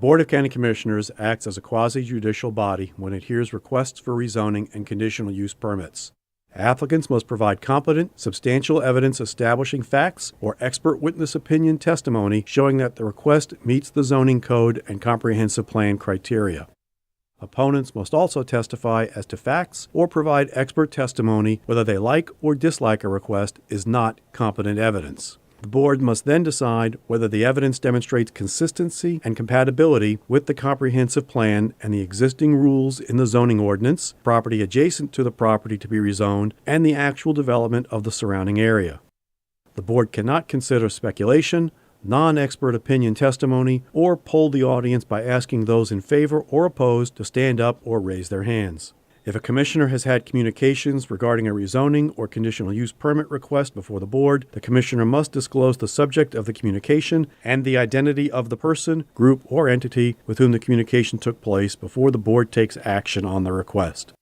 Board of County Commissioners acts as a quasi-judicial body when it hears requests for rezoning and conditional use permits. Applicants must provide competent, substantial evidence establishing facts or expert witness opinion testimony showing that the request meets the zoning code and comprehensive plan criteria. Opponents must also testify as to facts or provide expert testimony whether they like or dislike a request is not competent evidence. The board must then decide whether the evidence demonstrates consistency and compatibility with the comprehensive plan and the existing rules in the zoning ordinance, property adjacent to the property to be rezoned, and the actual development of the surrounding area. The board cannot consider speculation, non-expert opinion testimony, or poll the audience by asking those in favor or opposed to stand up or raise their hands. If a commissioner has had communications regarding a rezoning or conditional use permit request before the board, the commissioner must disclose the subject of the communication and the identity of the person, group, or entity with whom the communication took place before the board takes action on the request.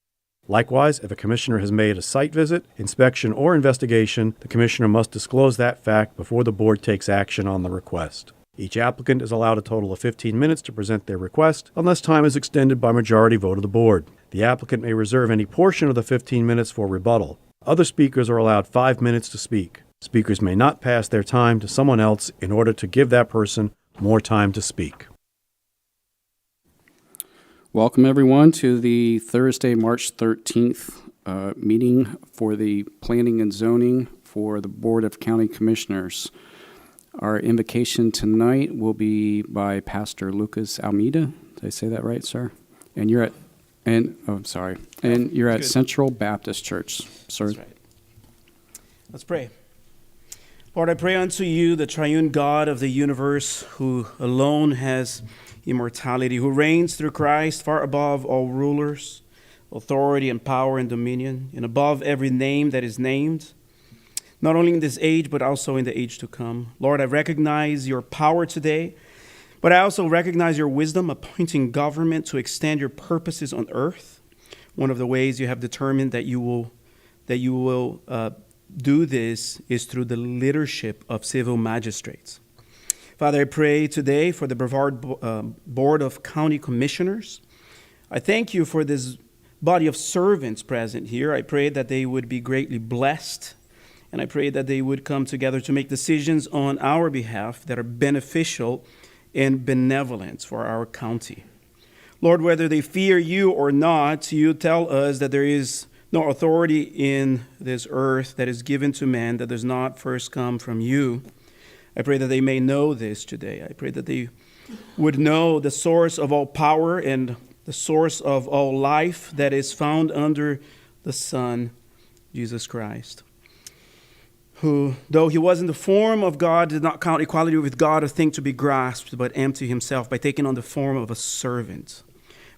Likewise, if a commissioner has made a site visit, inspection, or investigation, the commissioner must disclose that fact before the board takes action on the request. Each applicant is allowed a total of 15 minutes to present their request, unless time is extended by majority vote of the board. The applicant may reserve any portion of the 15 minutes for rebuttal. Other speakers are allowed 5 minutes to speak. Speakers may not pass their time to someone else in order to give that person more time to speak. Welcome, everyone, to the Thursday, March 13th meeting for the Planning and Zoning for the Board of County Commissioners. Our invocation tonight will be by Pastor Lucas Almeida. Did I say that right, sir? And you're at, you're at Central Baptist Church, sir. That's right. Let's pray. Lord, I pray unto you, the triune God of the universe, who alone has immortality, who reigns through Christ far above all rulers, authority and power and dominion, and above every name that is named, not only in this age, but also in the age to come. Lord, I recognize your power today, but I also recognize your wisdom, appointing government to extend your purposes on earth. One of the ways you have determined that you will do this is through the leadership of civil magistrates. Father, I pray today for the Brevard Board of County Commissioners. I thank you for this body of servants present here. I pray that they would be greatly blessed, and I pray that they would come together to make decisions on our behalf that are beneficial and benevolent for our county. Lord, whether they fear you or not, you tell us that there is no authority in this earth that is given to man that does not first come from you. I pray that they may know this today. I pray that they would know the source of all power and the source of all life that is found under the Son, Jesus Christ, who, though he was in the form of God, did not count equality with God a thing to be grasped, but emptied himself by taking on the form of a servant.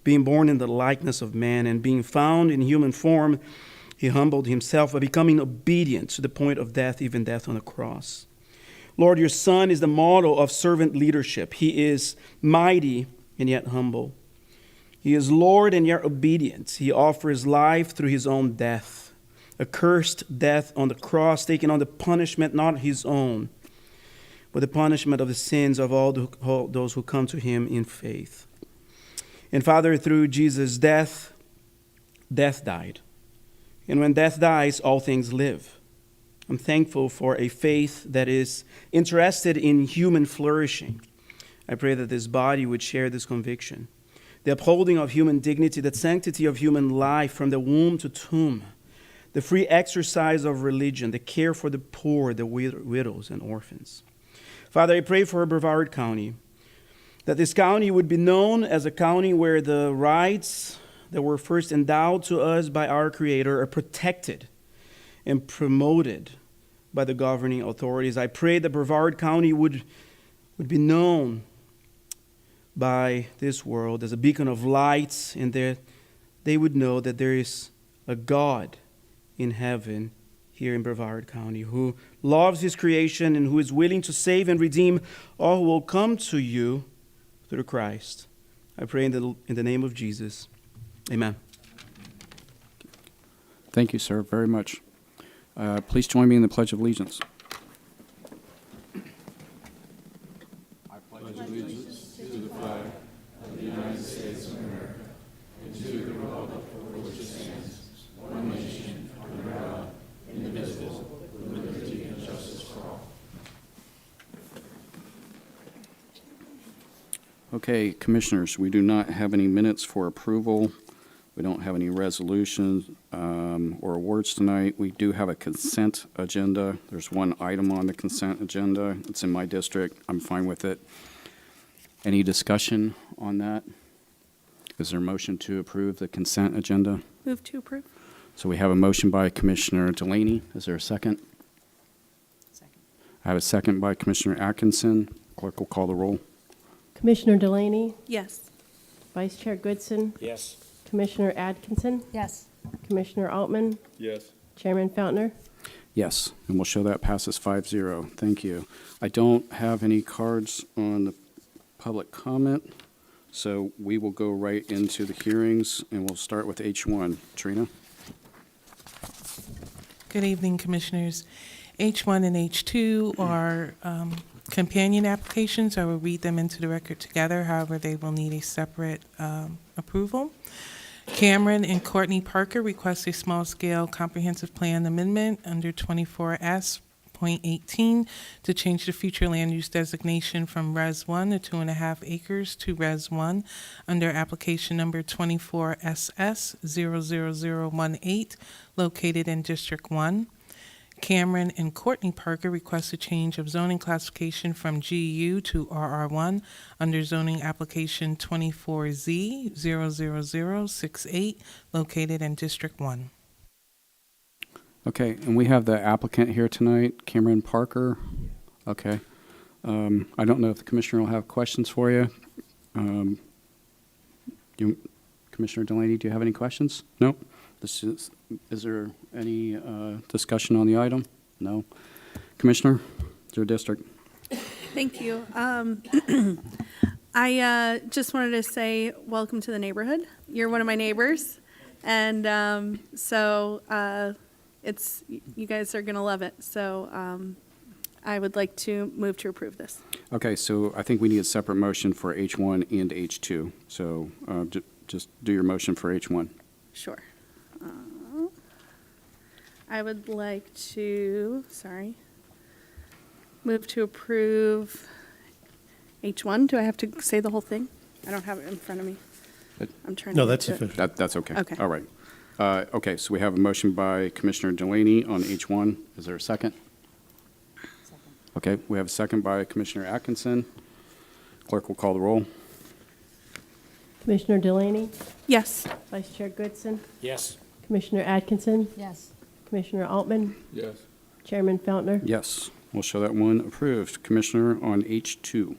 Being born in the likeness of man and being found in human form, he humbled himself by becoming obedient to the point of death, even death on the cross. Lord, your Son is the model of servant leadership. He is mighty and yet humble. He is Lord and yet obedient. He offers life through his own death, a cursed death on the cross, taking on the punishment not his own, but the punishment of the sins of all those who come to him in faith. And Father, through Jesus' death, death died. And when death dies, all things live. I'm thankful for a faith that is interested in human flourishing. I pray that this body would share this conviction. The upholding of human dignity, the sanctity of human life from the womb to tomb, the free exercise of religion, the care for the poor, the widows and orphans. Father, I pray for Brevard County, that this county would be known as a county where the rights that were first endowed to us by our Creator are protected and promoted by the governing authorities. I pray that Brevard County would be known by this world as a beacon of lights, and that they would know that there is a God in heaven here in Brevard County who loves his creation and who is willing to save and redeem all who will come to you through Christ. I pray in the name of Jesus. Amen. Thank you, sir, very much. Please join me in the Pledge of Allegiance. I pledge allegiance to the flag Okay, Commissioners, we do not have any minutes for approval. We don't have any resolutions or awards tonight. We do have a consent agenda. There's one item on the consent agenda. It's in my district. I'm fine with it. Any discussion on that? Is there a motion to approve the consent agenda? Move to approve. So we have a motion by Commissioner Delaney. Is there a second? Second. I have a second by Commissioner Atkinson. Clerk will call the roll. Commissioner Delaney, Yes. Vice Chair Goodson, Yes. Commissioner Atkinson, Yes. Commissioner Altman, Yes. Chairman Feltner. Yes, and we'll show that passes 5-0. Thank you. I don't have any cards on the public comment, so we will go right into the hearings, and we'll start with H1. Trina? Good evening, Commissioners. H1 and H2 are companion applications. I will read them into the record together. However, they will need a separate approval. Cameron and Courtney Parker request a small-scale comprehensive plan amendment under 24S.18 to change the future land use designation from Res 1 to 2.5 acres to Res 1 under application number 24SS00018 located in District 1. Cameron and Courtney Parker request a change of zoning classification from GU to RR1 under zoning application 24Z00068 located in District 1. Okay, and we have the applicant here tonight, Cameron Parker. Okay. I don't know if the Commissioner will have questions for you. Commissioner Delaney, do you have any questions? No? Is there any discussion on the item? No. Commissioner, it's your district. Thank you. I just wanted to say welcome to the neighborhood. You're one of my neighbors, and so it's you guys are gonna love it. So I would like to move to approve this. Okay, so I think we need a separate motion for H1 and H2. So just do your motion for H1. Sure. I would like to, move to approve H1. Do I have to say the whole thing? I don't have it in front of me. I'm trying to. No, get that's to it. sufficient. That's okay. Okay. All right. Okay, so we have a motion by Commissioner Delaney on H1. Is there a second? Second. Okay, we have a second by Commissioner Atkinson. Clerk will call the roll. Commissioner Delaney, Yes. Vice Chair Goodson, Yes. Commissioner Atkinson, Yes. Commissioner Altman, Yes. Chairman Feltner. Yes, we'll show that one approved. Commissioner on H2.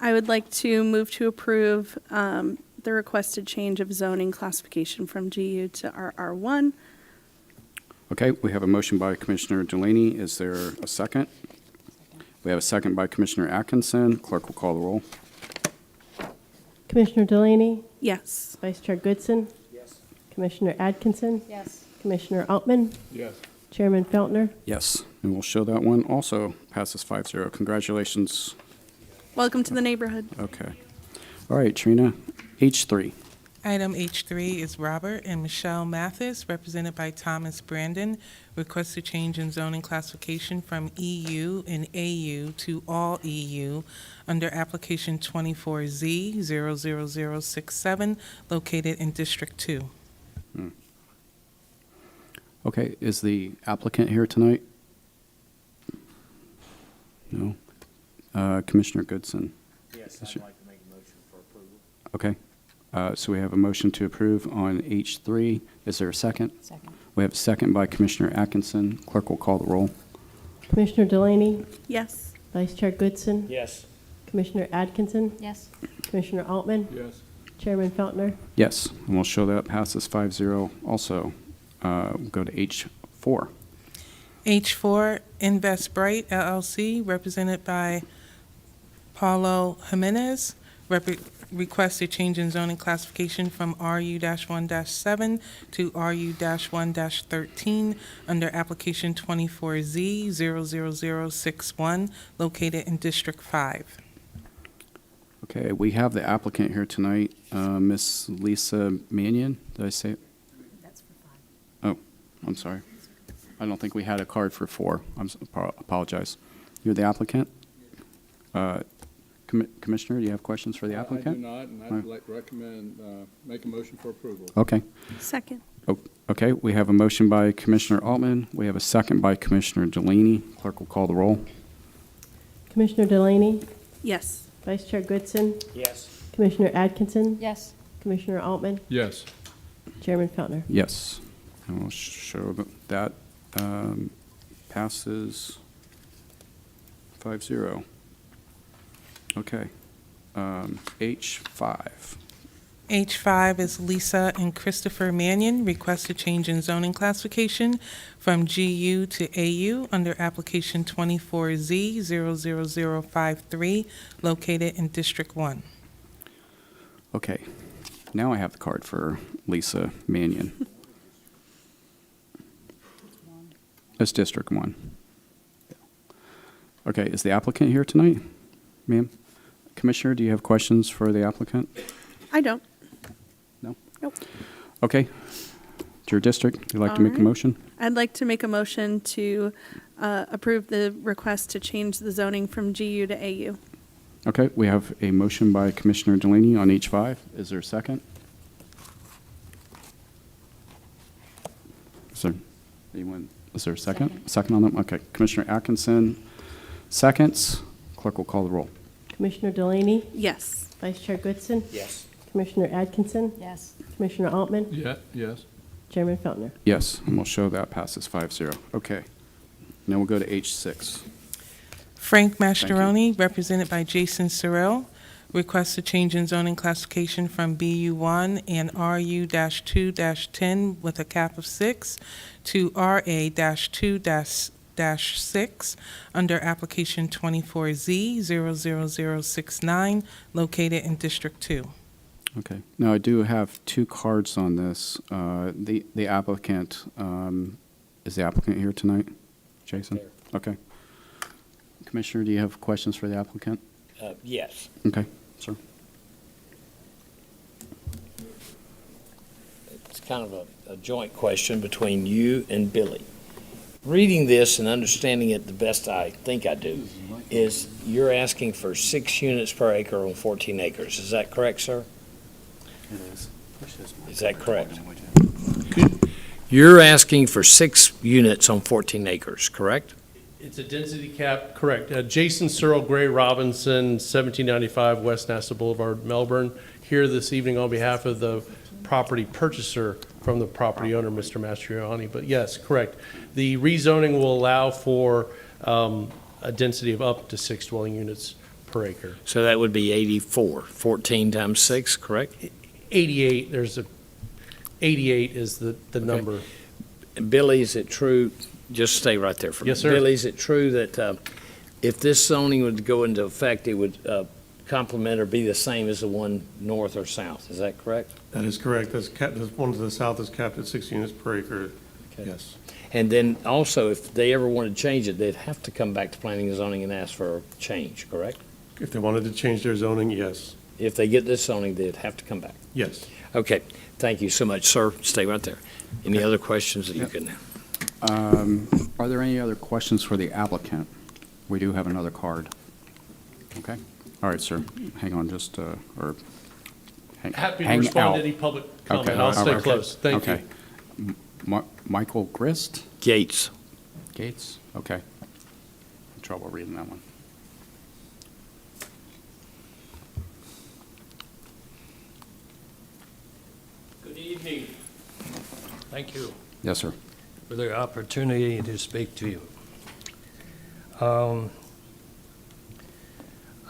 I would like to move to approve the requested change of zoning classification from GU to RR1. Okay, we have a motion by Commissioner Delaney. Is there a second? We have a second by Commissioner Atkinson. Clerk will call the roll. Commissioner Delaney, Yes. Vice Chair Goodson, Yes. Commissioner Atkinson, Yes. Commissioner Altman, Yes. Chairman Feltner. Yes, and we'll show that one also passes 5-0. Congratulations. Welcome to the neighborhood. Okay. All right, Trina, H3. Item H3 is Robert and Michelle Matthias, represented by Thomas Brandon, request a change in zoning classification from EU and AU to all EU under application 24Z00067 located in District 2. Okay, is the applicant here tonight? No. Commissioner Goodson. Yes, Yes, I'd sir. like to make a motion for approval. Okay. So we have a motion to approve on H3. Is there a second? Second. We have a second by Commissioner Atkinson. Clerk will call the roll. Commissioner Delaney, Yes. Vice Chair Goodson, Yes. Commissioner Atkinson, Yes. Commissioner Altman, Yes. Chairman Feltner. Yes, and we'll show that passes 5-0 also. We'll go to H4. H4, Invest Bright LLC, represented by Paulo Jimenez, request a change in zoning classification from RU-1-7 to RU-1-13 under application 24Z00061 located in District 5. Okay, we have the applicant here tonight, Miss Lisa Manion. Did I say it? That's for 5. Oh, I'm sorry. I don't think we had a card for 4. Apologize. You're the applicant? Commissioner, do you have questions for the applicant? I do not, and I'd like to recommend, make a motion for approval. Okay. Second. Okay, we have a motion by Commissioner Altman. We have a second by Commissioner Delaney. Clerk will call the roll. Commissioner Delaney, Yes. Vice Chair Goodson, Yes. Commissioner Atkinson, Yes. Commissioner Altman, Yes. Chairman Feltner. Yes. And we'll show that passes 5-0. Okay. H5. H5 is Lisa and Christopher Manion, request a change in zoning classification from GU to AU under application 24Z00053, located in District 1. Okay. Now I have the card for Lisa Manion. That's District 1. Okay, is the applicant here tonight, ma'am? Commissioner, do you have questions for the applicant? I don't. No? Nope. Okay. It's your district. Would you like to make a Alright. motion? I'd like to make a motion to approve the request to change the zoning from GU to AU. Okay, we have a motion by Commissioner Delaney on H5. Is there a second? Is there a second? Second on that? Okay. Commissioner Atkinson, seconds. Clerk will call the roll. Commissioner Delaney, Yes. Vice Chair Goodson, Yes. Commissioner Atkinson, Yes. Commissioner Altman, Yes. Chairman Feltner. Yes, and we'll show that passes 5-0. Okay. Now we'll go to H6. Frank Mastroianni, represented by Jason Searl, requests a change in zoning classification from BU1 and RU-2-10 with a cap of 6 to RA-2-6 under application 24Z00069, located in District 2. Okay. Now, I do have two cards on this. The applicant, is the applicant here tonight? Jason? There. Okay. Commissioner, do you have questions for the applicant? Yes. Okay, sir. It's kind of a joint question between you and Billy. Reading this and understanding it the best I think I do is you're asking for 6 units per acre on 14 acres. Is that correct, sir? It is. Is that correct? You're asking for 6 units on 14 acres, correct? It's a density cap, correct. Jason Searl, Gray Robinson, 1795 West NASA Boulevard, Melbourne, here this evening on behalf of the property purchaser from the property owner, Mr. Mastroianni. But yes, correct. The rezoning will allow for a density of up to 6 dwelling units per acre. So that would be 84, 14 times 6, correct? 88, 88 is the number. Billy, is it true, just stay right there for a minute. Yes, sir. Billy, is it true that if this zoning would go into effect, it would complement or be the same as the one north or south? Is that correct? That is correct. This one to the south is capped at 6 units per acre. Okay. Yes. And then also, if they ever wanted to change it, they'd have to come back to planning and zoning and ask for a change, correct? If they wanted to change their zoning, yes. If they get this zoning, they'd have to come back. Yes. Okay, thank you so much, sir. Stay right there. Any other questions that you can? Are there any other questions for the applicant? We do have another card. Okay. All right, sir. Hang on just, or Happy to hang respond out. to any public comment. Okay, I'll all stay right. close. Thank you. Okay. Michael Grist? Gates. Gates? Okay. Trouble reading that one. Good evening. Thank you Yes, sir. for the opportunity to speak to you.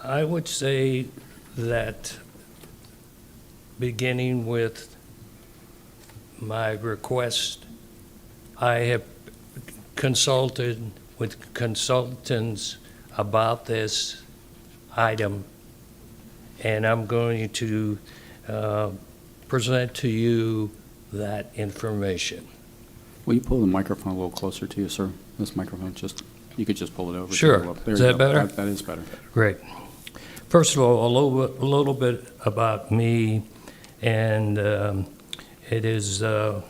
I would say that beginning with my request, I have consulted with consultants about this item, and I'm going to present to you that information. Will you pull the microphone a little closer to you, sir? This microphone, you could just pull it over. Sure. There Is you that go. better? That is better. Great. First of all, a little bit about me, and it is I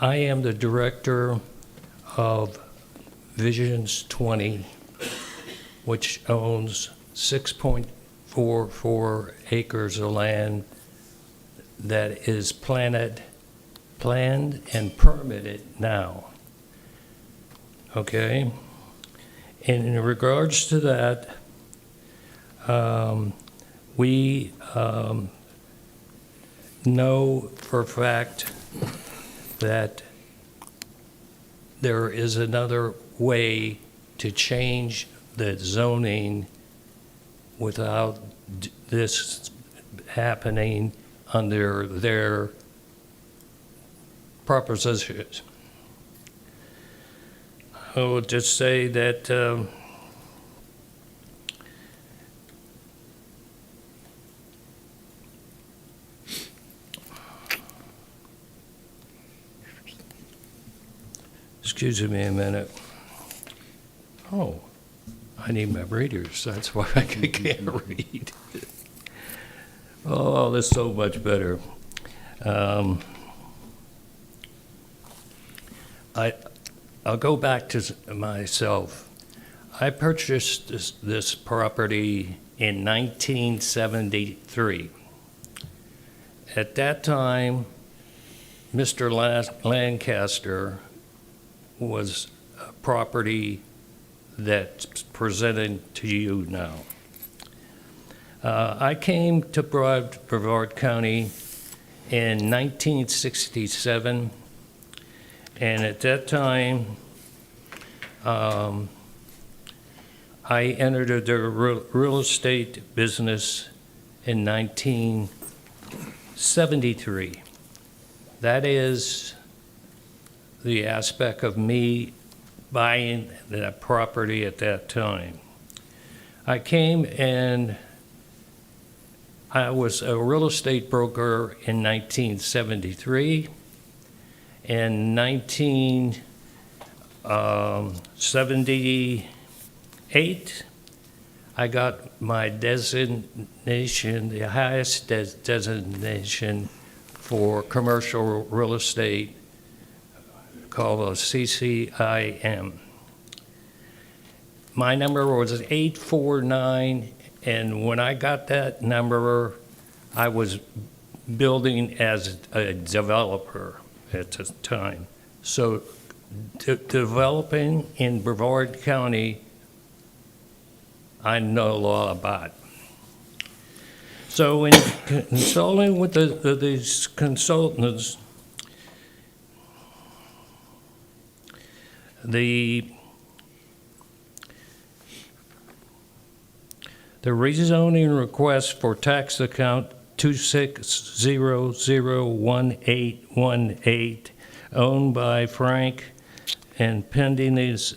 am the director of Visions 20, which owns 6.44 acres of land that is planned and permitted now. Okay? In regards to that, we know for a fact that there is another way to change the zoning without this happening under their propositions. I will just say that excuse me a minute. Oh, I need my readers. That's why I can't read. Oh, that's so much better. I'll go back to myself. I purchased this property in 1973. At that time, Mr. Lancaster was a property that's presented to you now. I came to Brevard County in 1967, and at that time, I entered the real estate business in 1973. That is the aspect of me buying that property at that time. I came and I was a real estate broker in 1973. In 1978, I got my designation, the highest designation for commercial real estate, called a CCIM. My number was 849, and when I got that number, I was building as a developer at the time. So developing in Brevard County, I know a lot about. So in consulting with these consultants, the rezoning request for tax account 26001818, owned by Frank, and pending his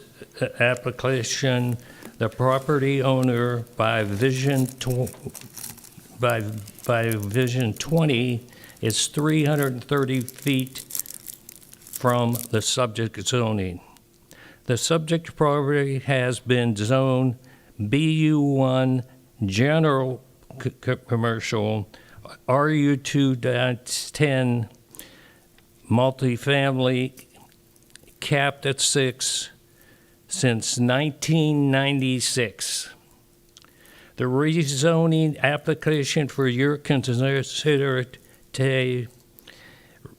application, the property owner by Vision 20 is 330 feet from the subject zoning. The subject property has been zoned BU1 general commercial, RU2.10 multifamily, capped at 6 since 1996. The rezoning application for your consideration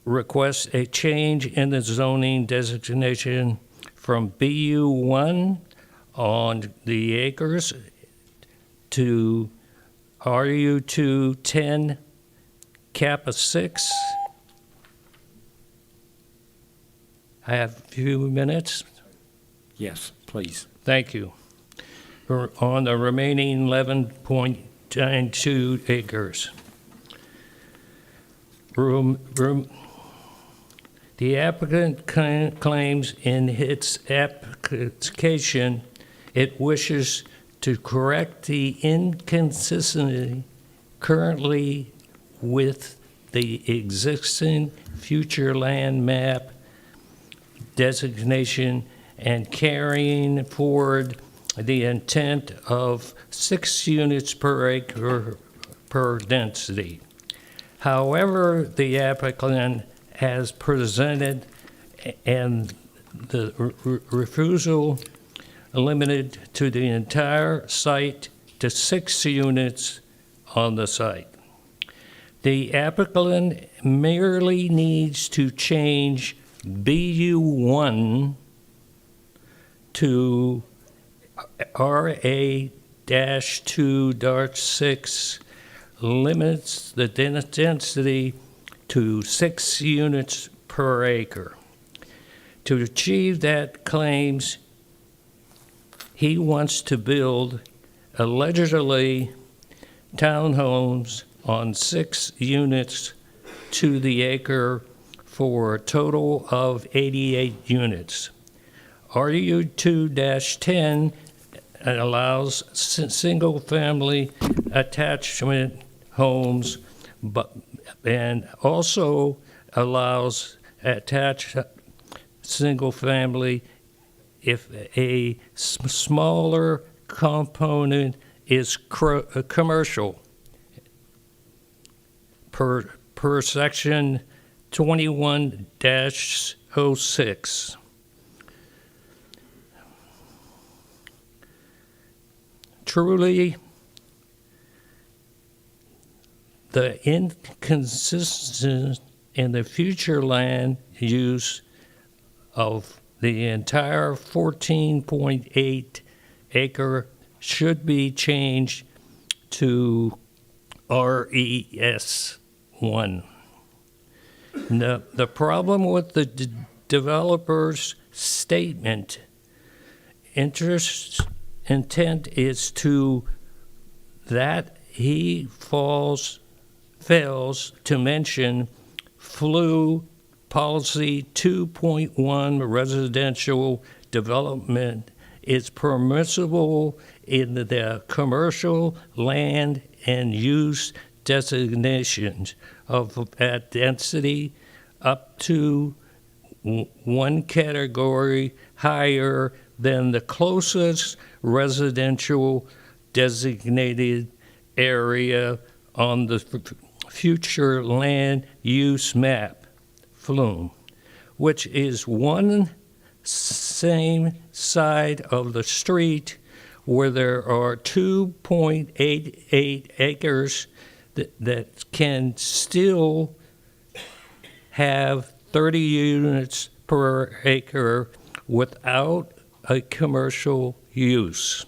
requests a change in the zoning designation from BU1 on the acres to RU210 cap of 6. I have a few minutes. Yes, please. Thank you. On the remaining 11.92 acres. The applicant claims in its application it wishes to correct the inconsistency currently with the existing future land map designation and carrying forward the intent of 6 units per acre per density. However, the applicant has presented and the refusal limited to the entire site to 6 units on the site. The applicant merely needs to change BU1 to RA-2-6, limits the density to 6 units per acre. To achieve that, claims he wants to build allegedly townhomes on 6 units to the acre for a total of 88 units. RU2-10 allows single-family attachment homes, and also allows attached single-family if a smaller component is commercial per section 21-06. Truly, the inconsistent in the future land use of the entire 14.8 acre should be changed to RES1. The problem with the developer's statement, intent is to that he fails to mention flu policy 2.1 residential development is permissible in the commercial land and use designations of at density up to 1 category higher than the closest residential designated area on the future land use map, FLUME, which is one same side of the street where there are 2.88 acres that can still have 30 units per acre without a commercial use.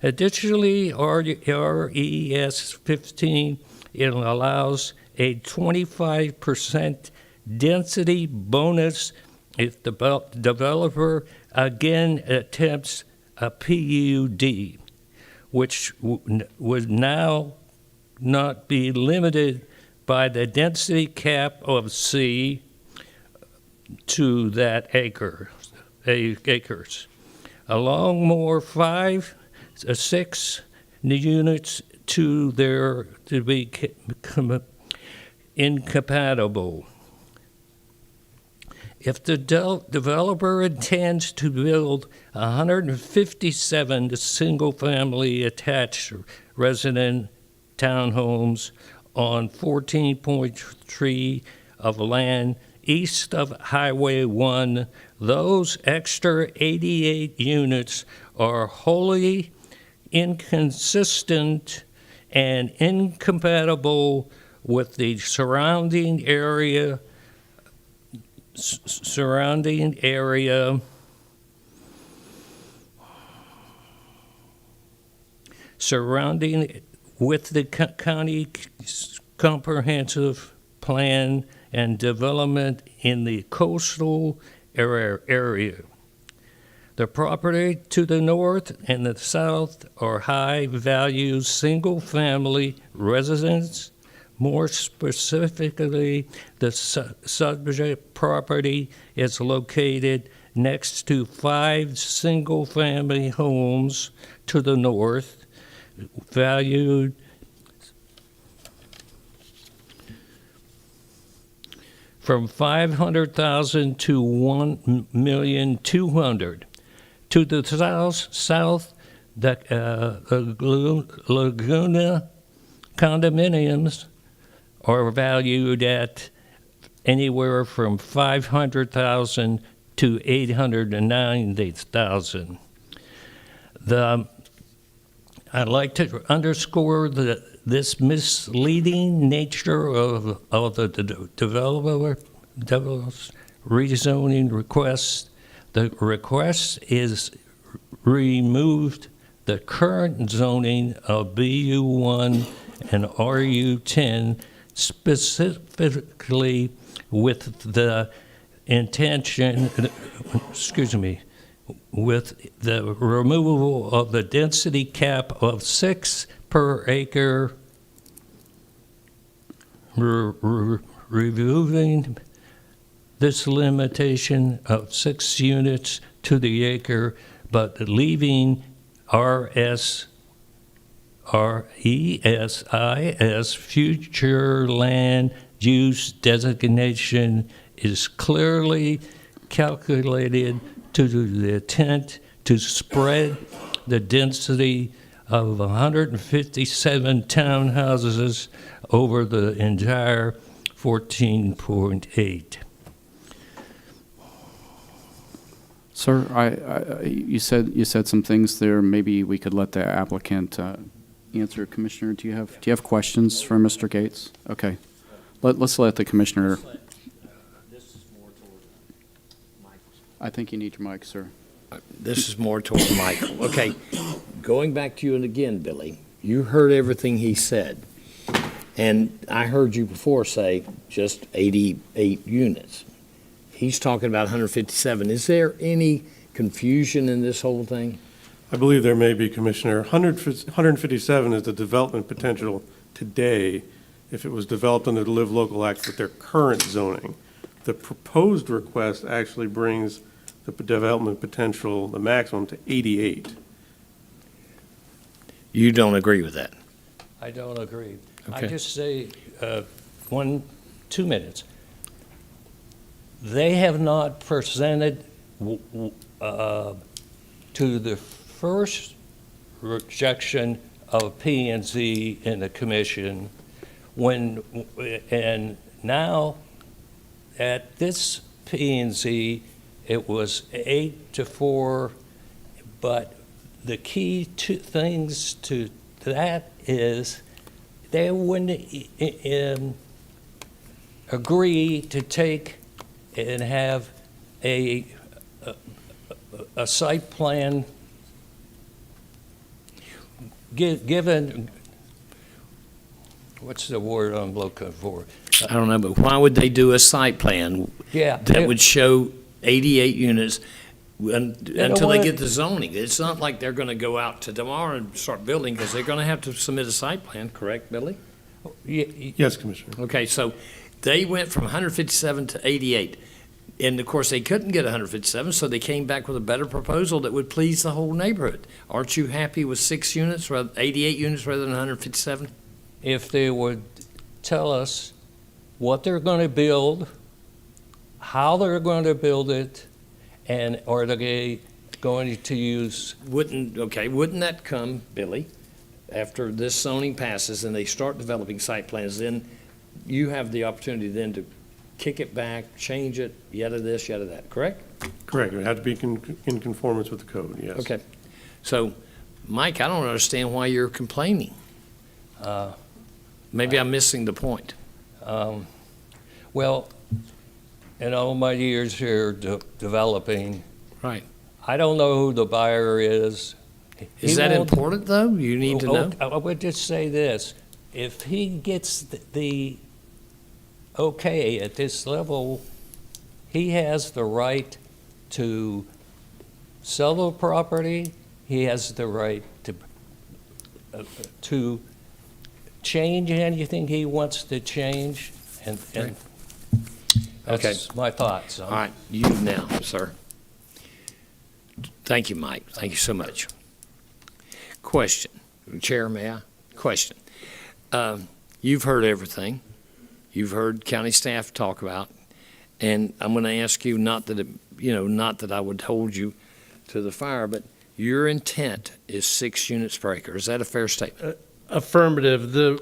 Additionally, RES 15, it allows a 25% density bonus if the developer again attempts a PUD, which would now not be limited by the density cap of C to that acres. Along more 6 units to be incompatible. If the developer intends to build 157 single-family attached resident townhomes on 14.3 of land east of Highway 1, those extra 88 units are wholly inconsistent and incompatible with the surrounding area with the county comprehensive plan and development in the coastal area. The property to the north and the south are high-value single-family residents. More specifically, the subject property is located next to 5 single-family homes to the north, valued from $500,000 to $1,200,000. To the south, the Laguna condominiums are valued at anywhere from $500,000 to 890,000. I'd like to underscore this misleading nature of the developer's rezoning request. The request is removed the current zoning of BU1 and RU10 specifically with the intention, with the removal of the density cap of 6 per acre, removing this limitation of 6 units to the acre, but leaving RESIS future land use designation is clearly calculated to the intent to spread the density of 157 townhouses over the entire 14.8. Sir, you said some things there. Maybe we could let the applicant answer. Commissioner, do you have questions for Mr. Gates? Okay, let's let the commissioner. I think you need your mic, sir. This is more toward Michael. Okay, going back to you and again, Billy, you heard everything he said. And I heard you before say just 88 units. He's talking about 157. Is there any confusion in this whole thing? I believe there may be, Commissioner. 157 is the development potential today if it was developed under the Live Local Act with their current zoning. The proposed request actually brings the development potential, the maximum, to 88. You don't agree with that? I don't agree. Okay. I just say 2 minutes. They have not presented to the first rejection of P&Z in the commission and now at this P&Z it was 8-4, but the key two things to that is they wouldn't agree to take and have a site plan given, what's the word I'm looking for? I don't know, but why would they do a site plan that would show 88 units until they get the zoning? It's not like they're going to go out to tomorrow and start building because they're going to have to submit a site plan, correct, Billy? Yes, Commissioner. Okay, so they went from 157 to 88. And of course, they couldn't get 157, so they came back with a better proposal that would please the whole neighborhood. Aren't you happy with 88 units rather than 157? If they would tell us what they're going to build, how they're going to build it, and are they going to use... Wouldn't that come, Billy, after this zoning passes and they start developing site plans, then you have the opportunity then to kick it back, change it, yada this, yada that, correct? Correct. It would have to be in conformance with the code, yes. Okay. So, Mike, I don't understand why you're complaining. Maybe I'm missing the point. Well, in all my years here developing, right, I don't know who the buyer is. Is that important, though? You need to know? I would just say this. If he gets the okay at this level, he has the right to sell the property. He has the right to change anything he wants to change, and that's my thoughts. All right, you now, sir. Thank you, Mike. Thank you so much. Question. Chair, may I? Question. You've heard everything. You've heard county staff talk about, and I'm going to ask you, not that I would hold you to the fire, but your intent is 6 units per acre. Is that a fair statement? Affirmative.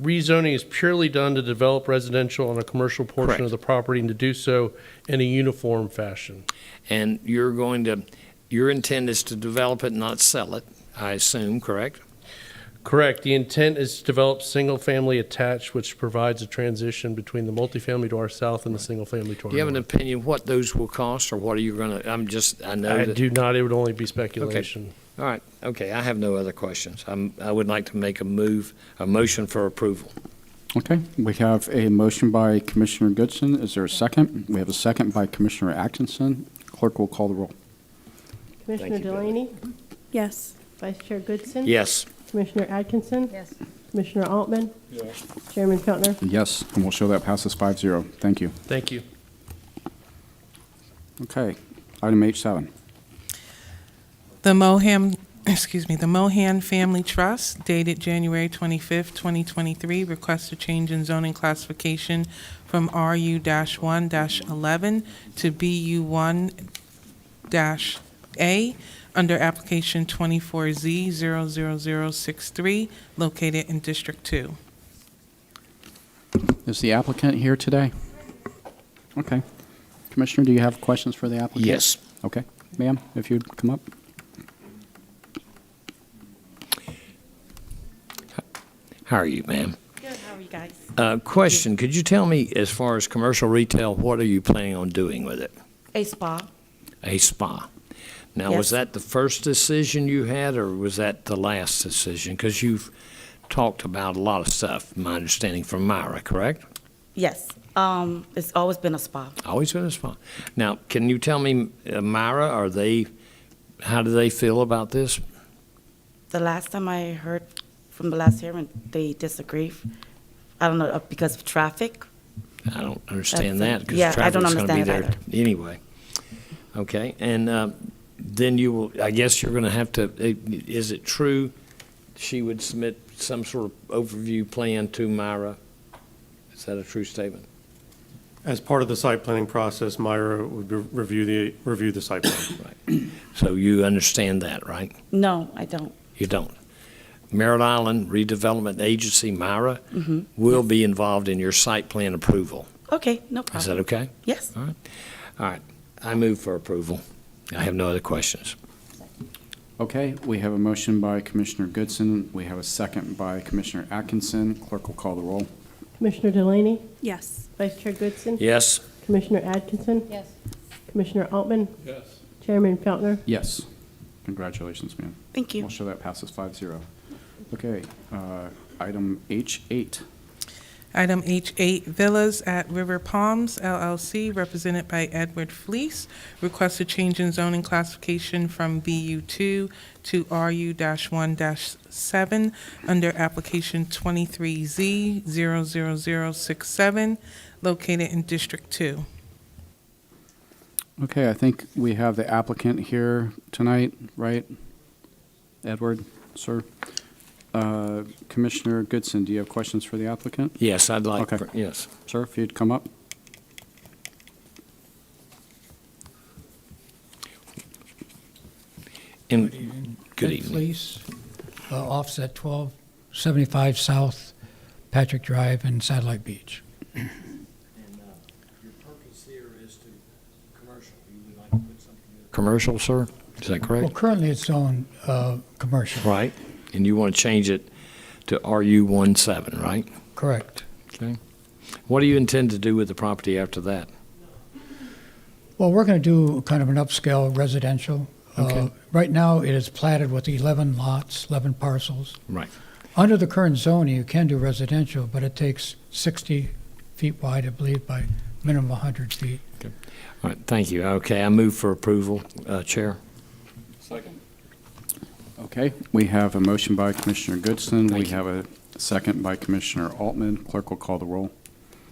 rezoning is purely done to develop residential on a commercial portion Correct. of the property and to do so in a uniform fashion. And your intent is to develop it, not sell it, I assume, correct? Correct. The intent is to develop single-family attached, which provides a transition between the multifamily to our south and the single-family to our Do you have an north. opinion what those will cost, or what are you going to, I know I that. do not. It would only be speculation. All right, okay, I have no other questions. I would like to make a motion for approval. Okay, we have a motion by Commissioner Goodson. Is there a second? We have a second by Commissioner Atkinson. Clerk will call the roll. Commissioner you, Billy. Delaney, Yes. Vice Chair Goodson. Yes. Commissioner Atkinson. Yes. Commissioner Altman. Yes. Chairman Feltner. Yes, and we'll show that passes 5-0. Thank you. Thank you. Okay, item H7. The Mohan Family Trust dated January 25th, 2023, requests a change in zoning classification from RU-1-11 to BU1-A under application 24Z00063, located in District 2. Is the applicant here today? Okay. Commissioner, do you have questions for the applicant? Yes. Okay. Ma'am, if you'd come up. How are you, ma'am? Good, how are you guys? Question, could you tell me, as far as commercial retail, what are you planning on doing with it? A spa. A spa. Now, Yes. was that the first decision you had, or was that the last decision? Because you've talked about a lot of stuff, my understanding, from Myra, correct? Yes. It's always been a spa. Always been a spa. Now, can you tell me, Myra, how do they feel about this? The last time I heard from the last hearing, they disagree. I don't know, because of traffic. I don't understand That's that, it. because Yeah, I don't traffic's going to be understand there it anyway. Okay, and then you will, I guess you're going to have to, is it true she would submit some sort of overview plan to Myra? Is that a true statement? As part of the site planning process, Myra would review the site plan. Right. So you understand that, right? No, I don't. You don't. Merritt Island Redevelopment Agency, Myra, Mm-hmm. will be involved in your site plan approval. Okay, no Is problem. that okay? Yes. All right. All right. I move for approval. I have no other questions. Okay, we have a motion by Commissioner Goodson. We have a second by Commissioner Atkinson. Clerk will call the roll. Commissioner Delaney, Yes. Vice Chair Goodson. Yes? Commissioner Atkinson. Yes. Commissioner Altman. Yes. Chairman Feltner. Yes. Congratulations, ma'am. Thank you. We'll show that passes 5-0. Okay, item H8. Item H8, Villas at River Palms LLC, represented by Edward Fleis, requests a change in zoning classification from BU2 to RU-1-7 under application 23Z00067, located in District 2. Okay, I think we have the applicant here tonight, right? Edward, sir? Commissioner Goodson, do you have questions for the applicant? Yes, I'd like, Okay. yes. Sir, if you'd come up. Good Ed evening. Fleis, office at 1275 South Patrick Drive in Satellite Beach. And your purpose here is to commercial. You would like to put something in commercial, sir? Is that Well, correct? currently it's zoned commercial. Right. And you want to change it to RU-17, right? Correct. Okay. What do you intend to do with the property after that? Well, we're going to do kind of an upscale residential. Okay. Right now, it is platted with 11 lots, 11 parcels. Right. Under the current zoning, you can do residential, but it takes 60 feet wide, I believe, by minimum 100 feet. All right, thank you. Okay, I move for approval, Chair. Second. Okay, we have a motion by Commissioner Goodson. Thank We you. have a second by Commissioner Altman. Clerk will call the roll.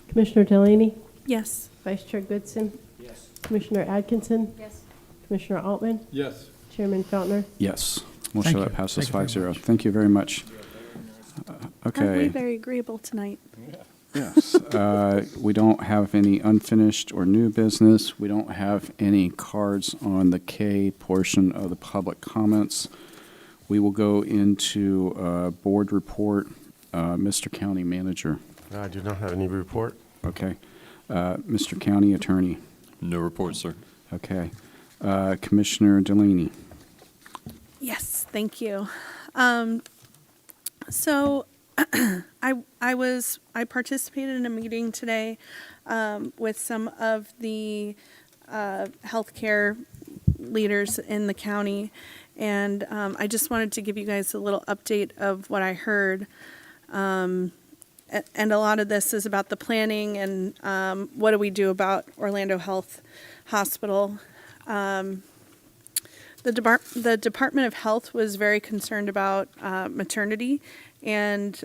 Commissioner Delaney, Yes. Vice Chair Goodson. Yes. Commissioner Atkinson. Yes. Commissioner Altman. Yes. Chairman Feltner. Yes, we'll Thank show you. that passes Thank you very 5-0. much. Thank you very much. Aren't we Okay, very agreeable tonight? yes. We don't have any unfinished or new business. We don't have any cards on the K portion of the public comments. We will go into board report. Mr. County Manager. I do not have any report. Okay. Mr. County Attorney. No report, sir. Okay. Commissioner Delaney. Yes, thank you. So I participated in a meeting today with some of the healthcare leaders in the county, and I just wanted to give you guys a little update of what I heard. And a lot of this is about the planning and what do we do about Orlando Health Hospital. The Department of Health was very concerned about maternity and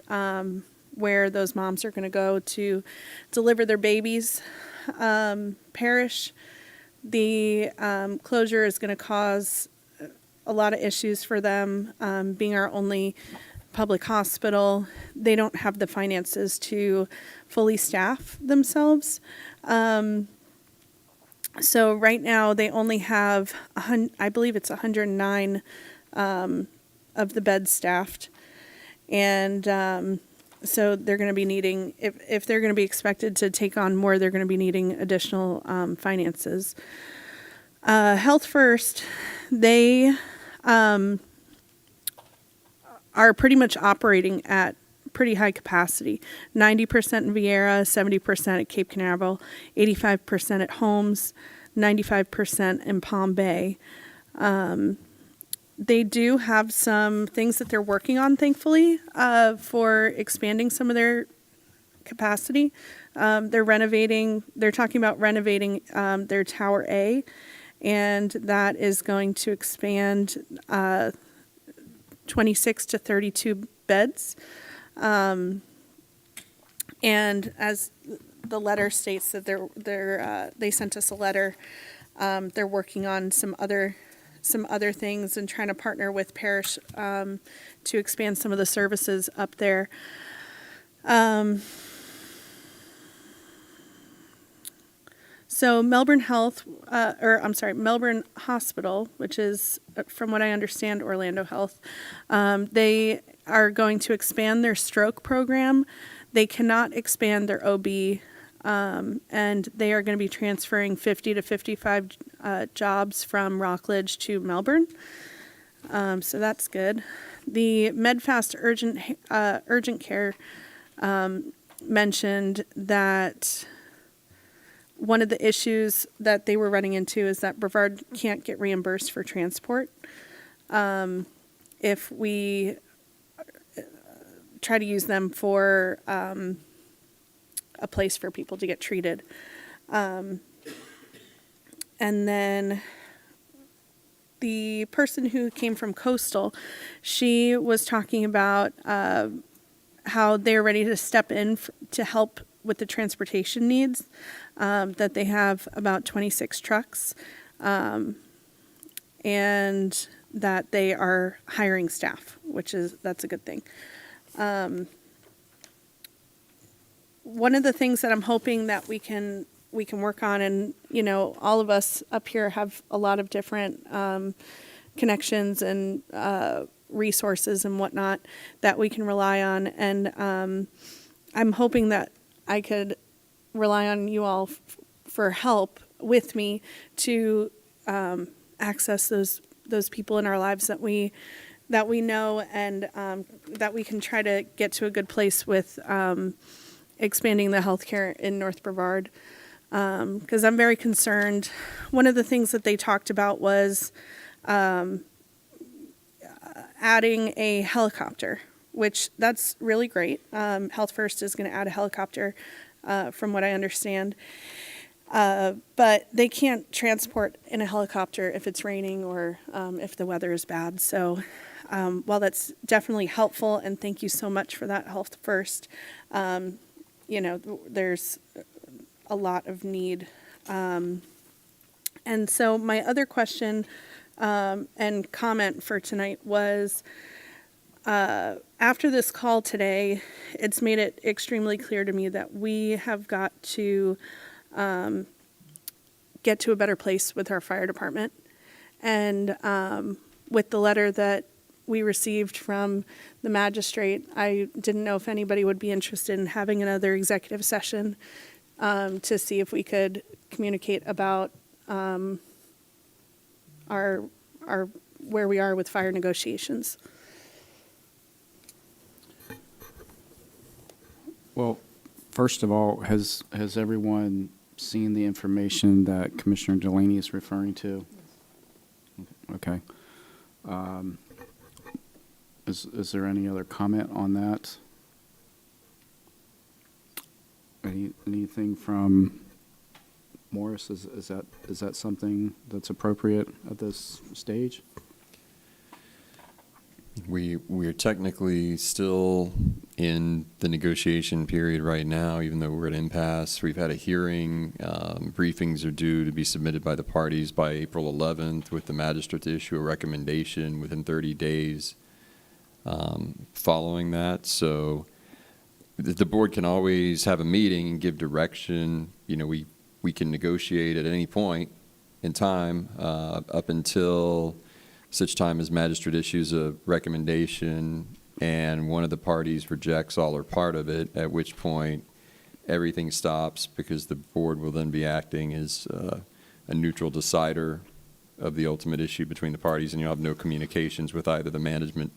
where those moms are going to go to deliver their babies. Parish, the closure is going to cause a lot of issues for them, being our only public hospital. They don't have the finances to fully staff themselves. So right now they only have, I believe it's 109 of the beds staffed. And so they're going to be needing, if they're going to be expected to take on more, they're going to be needing additional finances. Health First, they are pretty much operating at pretty high capacity. 90% in Vieira, 70% at Cape Canaveral, 85% at Holmes, 95% in Palm Bay. They do have some things that they're working on, thankfully, for expanding some of their capacity. They're talking about renovating their Tower A, and that is going to expand 26 to 32 beds. And as the letter states that they sent us a letter, they're working on some other things and trying to partner with Parish to expand some of the services up there. So Melbourne Melbourne Hospital, which is, from what I understand, Orlando Health, they are going to expand their stroke program. They cannot expand their OB, and they are going to be transferring 50 to 55 jobs from Rockledge to Melbourne. So that's good. The Medfast urgent care mentioned that one of the issues that they were running into is that Brevard can't get reimbursed for transport. If we try to use them for a place for people to get treated. And then the person who came from Coastal, she was talking about how they're ready to step in to help with the transportation needs, that they have about 26 trucks, and that they are hiring staff, that's a good thing. One of the things that I'm hoping that we can work on, and all of us up here have a lot of different connections and resources and whatnot that we can rely on, and I'm hoping that I could rely on you all for help with me to access those people in our lives that we know, and that we can try to get to a good place with expanding the healthcare in North Brevard. Because I'm very concerned. One of the things that they talked about was adding a helicopter, which that's really great. Health First is going to add a helicopter, from what I understand. But they can't transport in a helicopter if it's raining or if the weather is bad. So while that's definitely helpful, and thank you so much for that, Health First, there's a lot of need. And so my other question and comment for tonight was, after this call today, it's made it extremely clear to me that we have got to get to a better place with our fire department. And with the letter that we received from the magistrate. I didn't know if anybody would be interested in having another executive session to see if we could communicate about our where we are with fire negotiations. Well, first of all, has everyone seen the information that Commissioner Delaney is referring to? Okay. Is there any other comment on that? Anything from Morris? Is that something that's appropriate at this stage? We're technically still in the negotiation period right now, even though we're at impasse. We've had a hearing. Briefings are due to be submitted by the parties by April 11th, with the magistrate to issue a recommendation within 30 days following that. So the board can always have a meeting and give direction. You know, we can negotiate at any point in time up until such time as magistrate issues a recommendation and one of the parties rejects all or part of it, at which point everything stops, because the board will then be acting as a neutral decider of the ultimate issue between the parties, and you'll have no communications with either the management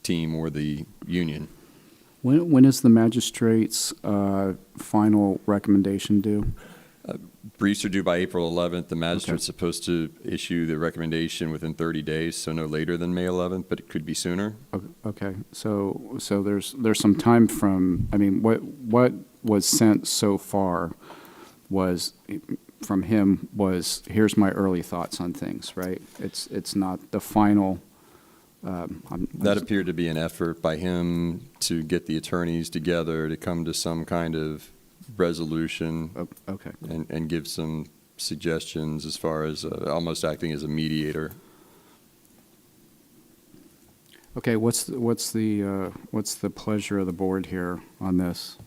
team or the union. When is the magistrate's final recommendation due? Briefs are due by April 11th. The magistrate's supposed to issue the recommendation within 30 days, so no later than May 11th, but it could be sooner. Okay, so there's some time from, I mean, what was sent so far was, from him, was, here's my early thoughts on things, right? It's not the final. That appeared to be an effort by him to get the attorneys together to come to some kind of resolution. Okay. And give some suggestions as far as almost acting as a mediator. Okay, what's the pleasure of the board here on this?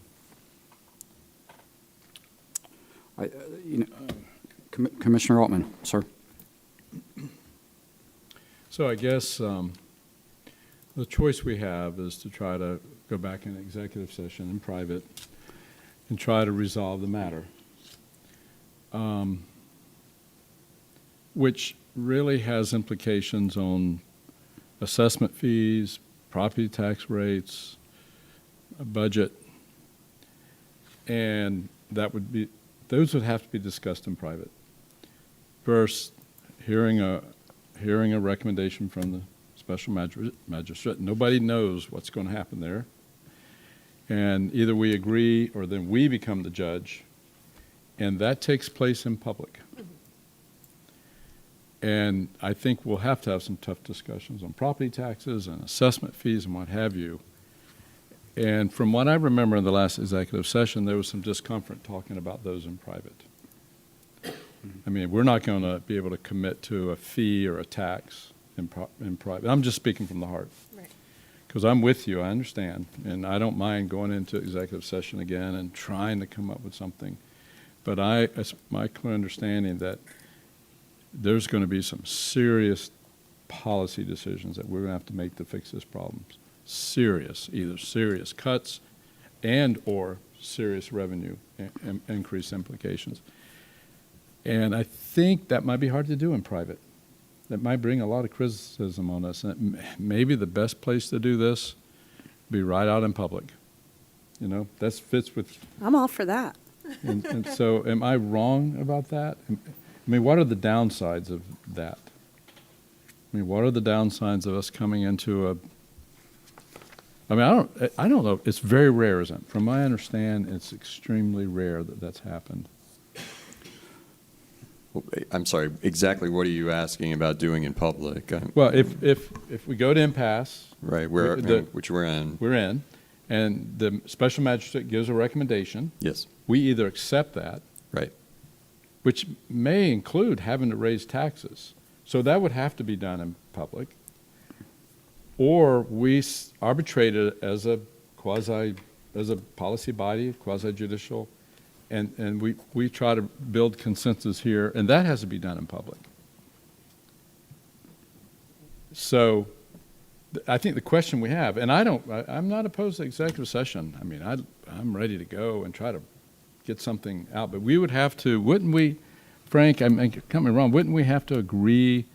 Commissioner Altman, sir. So I guess the choice we have is to try to go back in executive session in private and try to resolve the matter, which really has implications on assessment fees, property tax rates, a budget, and those would have to be discussed in private. First, hearing a recommendation from the special magistrate. Nobody knows what's going to happen there. And either we agree or then we become the judge, and that takes place in public. And I think we'll have to have some tough discussions on property taxes and assessment fees and what have you. And from what I remember in the last executive session, there was some discomfort talking about those in private. I mean, we're not going to be able to commit to a fee or a tax in private. I'm just speaking from the heart. Right. Because I'm with you, I understand, and I don't mind going into executive session again and trying to come up with something. But it's my clear understanding that there's going to be some serious policy decisions that we're going to have to make to fix this problem. Either serious cuts and or serious revenue increase implications. And I think that might be hard to do in private. That might bring a lot of criticism on us. And maybe the best place to do this be right out in public. You know, that fits with. I'm all for that. And so, am I wrong about that? I mean, what are the downsides of that? I mean, what are the downsides of us coming into a? I mean, I don't know. It's very rare, isn't it? From my understanding, it's extremely rare that that's happened. I'm sorry, exactly what are you asking about doing in public? Well, if we go to impasse. Right, which we're in. We're in, and the special magistrate gives a recommendation. Yes. We either accept that. Right. Which may include having to raise taxes. So that would have to be done in public. Or we arbitrate it as a policy body, quasi-judicial, and we try to build consensus here, and that has to be done in public. So I think the question we have, and I'm not opposed to executive session. I mean, I'm ready to go and try to get something out, but we would have to, wouldn't we, Frank, cut me wrong, wouldn't we have to agree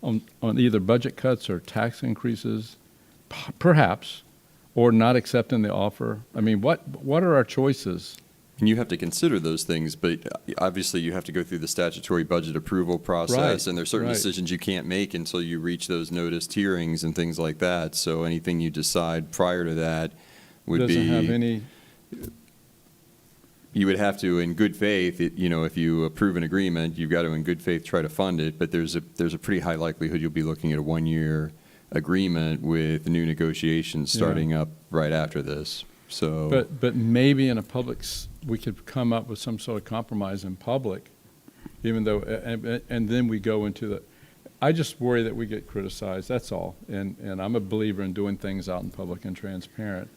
on either budget cuts or tax increases, perhaps, or not accepting the offer? I mean, what are our choices? And you have to consider those things, but obviously you have to go through the statutory budget approval process, Right, and there are certain right. decisions you can't make until you reach those noticed hearings and things like that. So anything you decide prior to that would be. Doesn't have any. You would have to, in good faith, if you approve an agreement, you've got to, in good faith, try to fund it. But there's a pretty high likelihood you'll be looking at a 1-year agreement with new negotiations starting up right after this. So. But maybe in a we could come up with some sort of compromise in public, even though, and then we go into I just worry that we get criticized, that's all. And I'm a believer in doing things out in public and transparent.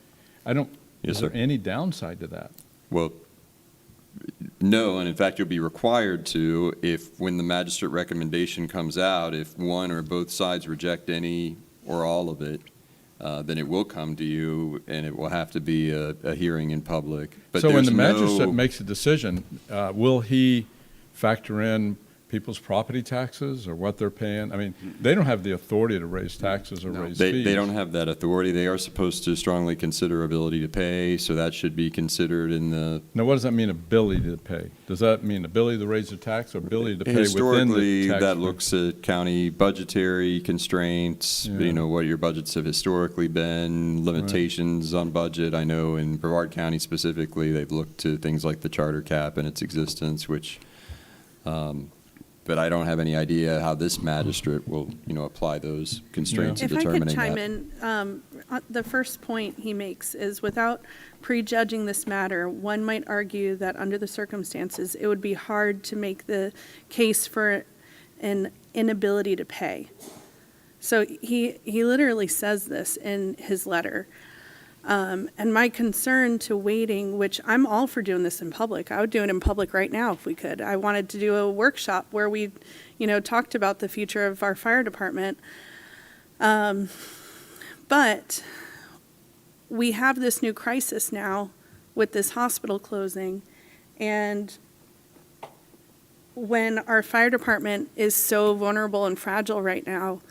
Is there any downside to that? Well, no, and in fact, you'll be required to, when the magistrate recommendation comes out, if one or both sides reject any or all of it, then it will come to you, and it will have to be a hearing in public. But so when the magistrate makes a decision, will he factor in people's property taxes or what they're paying? I mean, they don't have the authority to raise taxes or raise fees. They don't have that authority. They are supposed to strongly consider ability to pay, so that should be considered in the. Now, what does that mean, ability to pay? Does that mean ability to raise the tax or ability to pay within the tax? Historically, that looks at county budgetary constraints, what your budgets have historically been, limitations on budget. I know in Brevard County specifically, they've looked to things like the charter cap and its existence, which but I don't have any idea how this magistrate will, apply those constraints in determining that. If I could chime in, the first point he makes is without prejudging this matter, one might argue that under the circumstances, it would be hard to make the case for an inability to pay. So he literally says this in his letter. And my concern to waiting, which I'm all for doing this in public. I would do it in public right now if we could. I wanted to do a workshop where we, talked about the future of our fire department. But we have this new crisis now with this hospital closing. And when our fire department is so vulnerable and fragile right now,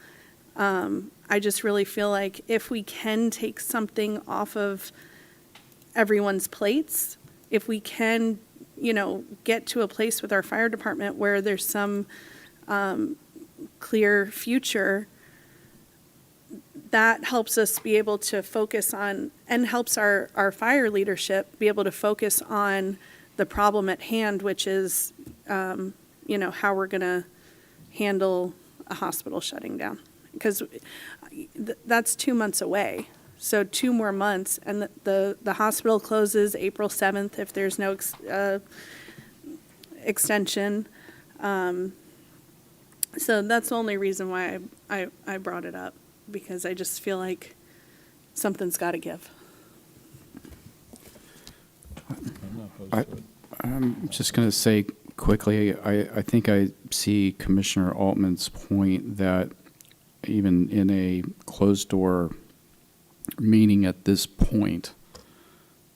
I just really feel like if we can take something off of everyone's plates, if we can, get to a place with our fire department where there's some clear future, that helps us be able to focus on, and helps our fire leadership be able to focus on the problem at hand, which is, how we're going to handle a hospital shutting down. Because that's 2 months away. So 2 more months, and the hospital closes April 7th if there's no extension. So that's the only reason why I brought it up, because I just feel like something's got to give. I'm just going to say quickly, I think I see Commissioner Altman's point that even in a closed-door meeting at this point,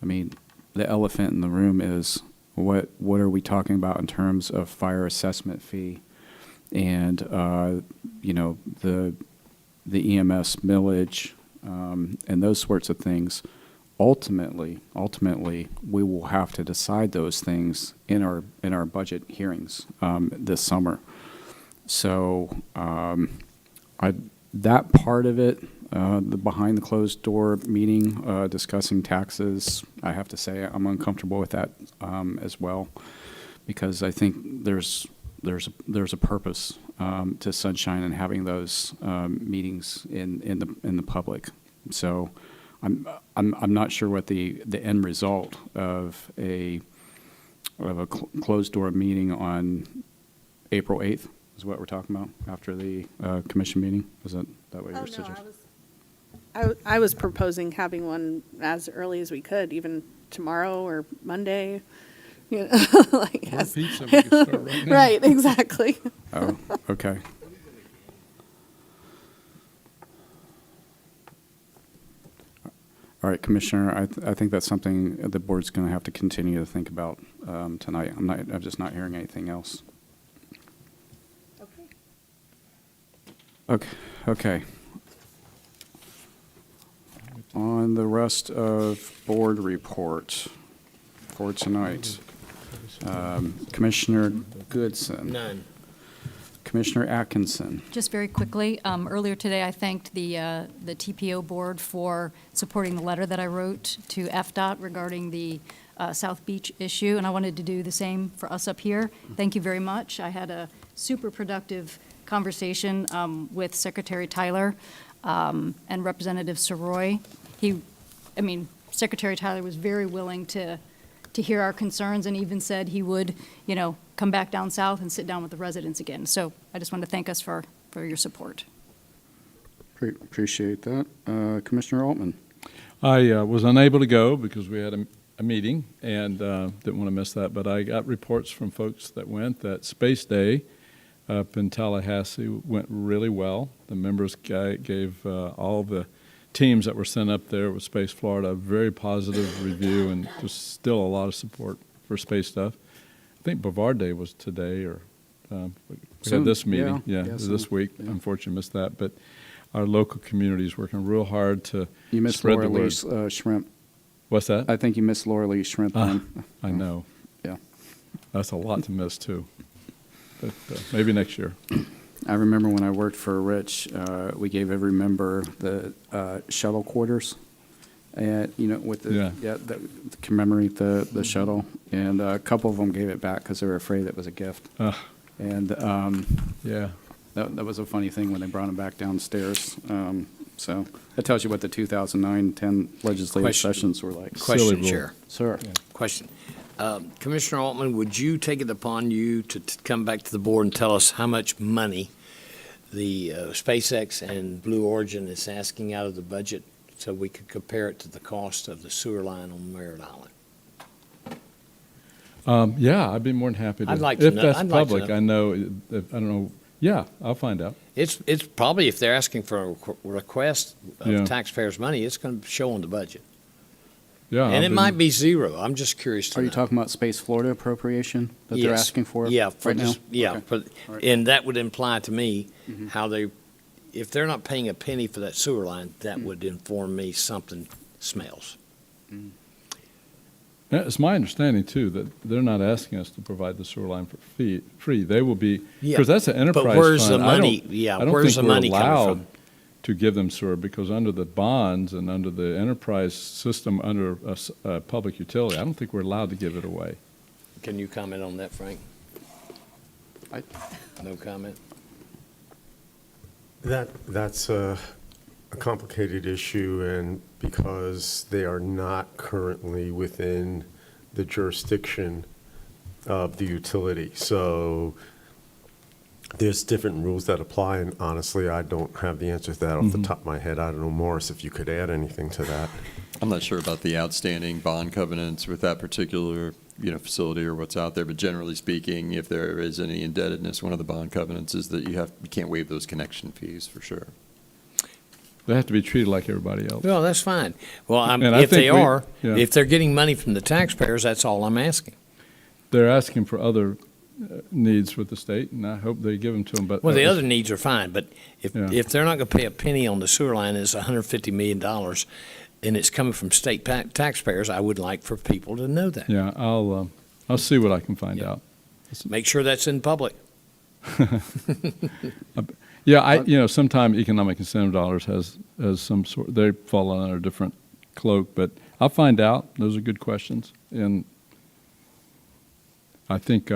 I mean, the elephant in the room is what are we talking about in terms of fire assessment fee and, the EMS millage and those sorts of things. Ultimately, we will have to decide those things in our budget hearings this summer. So that part of it, the behind the closed door meeting discussing taxes, I have to say I'm uncomfortable with that as well, because I think there's a purpose to Sunshine and having those meetings in the public. So I'm not sure what the end result of a closed door meeting on April 8th is what we're talking about after the commission meeting. Is that what you're suggesting? I was proposing having one as early as we could, even tomorrow or Monday. Pizza, we can start right now. Right, exactly. Oh, okay. All right, Commissioner, I think that's something the board's going to have to continue to think about tonight. I'm just not hearing anything else. Okay. On the rest of board report for tonight, Commissioner Goodson. None. Commissioner Atkinson. Just very quickly, earlier today, I thanked the TPO board for supporting the letter that I wrote to FDOT regarding the South Beach issue, and I wanted to do the same for us up here. Thank you very much. I had a super productive conversation with Secretary Tyler and Representative Soroy. Secretary Tyler was very willing to hear our concerns and even said he would, come back down south and sit down with the residents again. So I just want to thank us for your support. Appreciate that. Commissioner Altman. I was unable to go because we had a meeting and didn't want to miss that, but I got reports from folks that went that Space Day up in Tallahassee went really well. The members gave all the teams that were sent up there with Space Florida a very positive review, and there's still a lot of support for space stuff. I think Brevard Day was today, or we had this meeting. Yeah, this week. Yeah. Unfortunately, missed that. But our local community is working real hard to You missed spread Laura the word. Lee's shrimp. What's that? I think you missed Laura Lee's shrimp. I know. Yeah. That's a lot to miss, too. But maybe next year. I remember when I worked for Rich, we gave every member the shuttle quarters, and with the to commemorate the shuttle, and a couple of them gave it back because they were afraid it was a gift. And that was a funny thing when they brought them back downstairs. So that tells you what the 2009-10 legislative sessions were like. Question, Chair. Sir. Yeah. Question. Commissioner Altman, would you take it upon you to come back to the board and tell us how much money the SpaceX and Blue Origin is asking out of the budget so we could compare it to the cost of the sewer line on Merritt Island? Yeah, I'd be more than happy to. I'd like to if know. that's I'd like to public, know. I know. I don't know. Yeah, I'll find out. It's probably, if they're asking for a request of taxpayers' money, it's going to show on the budget. Yeah, and it might be zero. I'm just curious to Are know. you talking about Space Florida appropriation that they're asking for? Yeah, right now? Yeah, Okay. All right. and that would imply to me how if they're not paying a penny for that sewer line, that would inform me something smells. Yeah, it's my understanding too that they're not asking us to provide the sewer line for free. They will be because that's an enterprise but where's fund. the money? I don't where's think the we're money coming allowed from? to give them sewer because under the bonds and under the enterprise system under a public utility, I don't think we're allowed to give it away. Can you comment on that, Frank? No comment. That's a complicated issue, and because they are not currently within the jurisdiction of the utility. So there's different rules that apply, and honestly, I don't have the answer to that off the top of my head. I don't know, Morris, if you could add anything to that. I'm not sure about the outstanding bond covenants with that particular, facility or what's out there, but generally speaking, if there is any indebtedness, one of the bond covenants is that you can't waive those connection fees for sure. They have to be treated like everybody else. Well, that's fine. Well, if they're getting money from the taxpayers, that's all I'm asking. They're asking for other needs with the state, and I hope they give them to them. But Well, the other needs are fine, but if they're not going to pay a penny on the sewer line, it's $150 million, and it's coming from state taxpayers, I would like for people to know that. Yeah, I'll see what I can find out. Make sure that's in public. Yeah, sometimes economic incentive dollars has some sort, they fall under a different cloak, but I'll find out. Those are good questions. And I think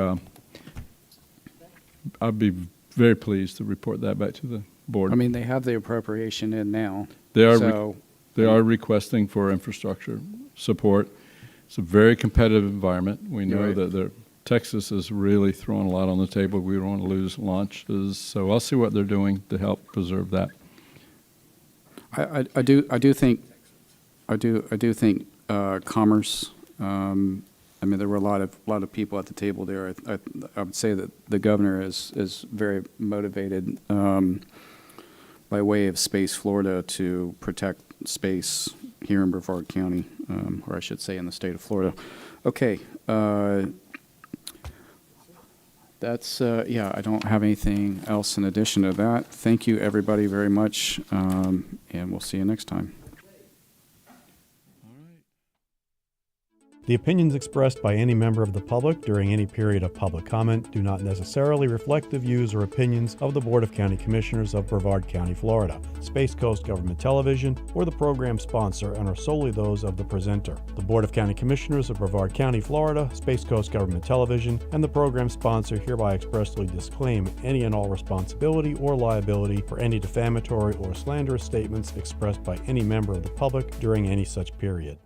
I'd be very pleased to report that back to the board. I mean, they have the appropriation in now. They are, so, they are requesting for infrastructure support. It's a very competitive environment. We know that Texas is really throwing a lot on the table. We don't want to lose launches, so I'll see what they're doing to help preserve that. I do think commerce. I mean, there were a lot of people at the table there. I would say that the governor is very motivated by way of Space Florida to protect space here in Brevard County, or I should say in the state of Florida. Okay. That's, I don't have anything else in addition to that. Thank you, everybody, very much, and we'll see you next time. The opinions expressed by any member of the public during any period of public comment do not necessarily reflect the views or opinions of the Board of County Commissioners of Brevard County, Florida, Space Coast Government Television, or the program sponsor, and are solely those of the presenter. The Board of County Commissioners of Brevard County, Florida, Space Coast Government Television, and the program sponsor hereby expressly disclaim any and all responsibility or liability for any defamatory or slanderous statements expressed by any member of the public during any such period.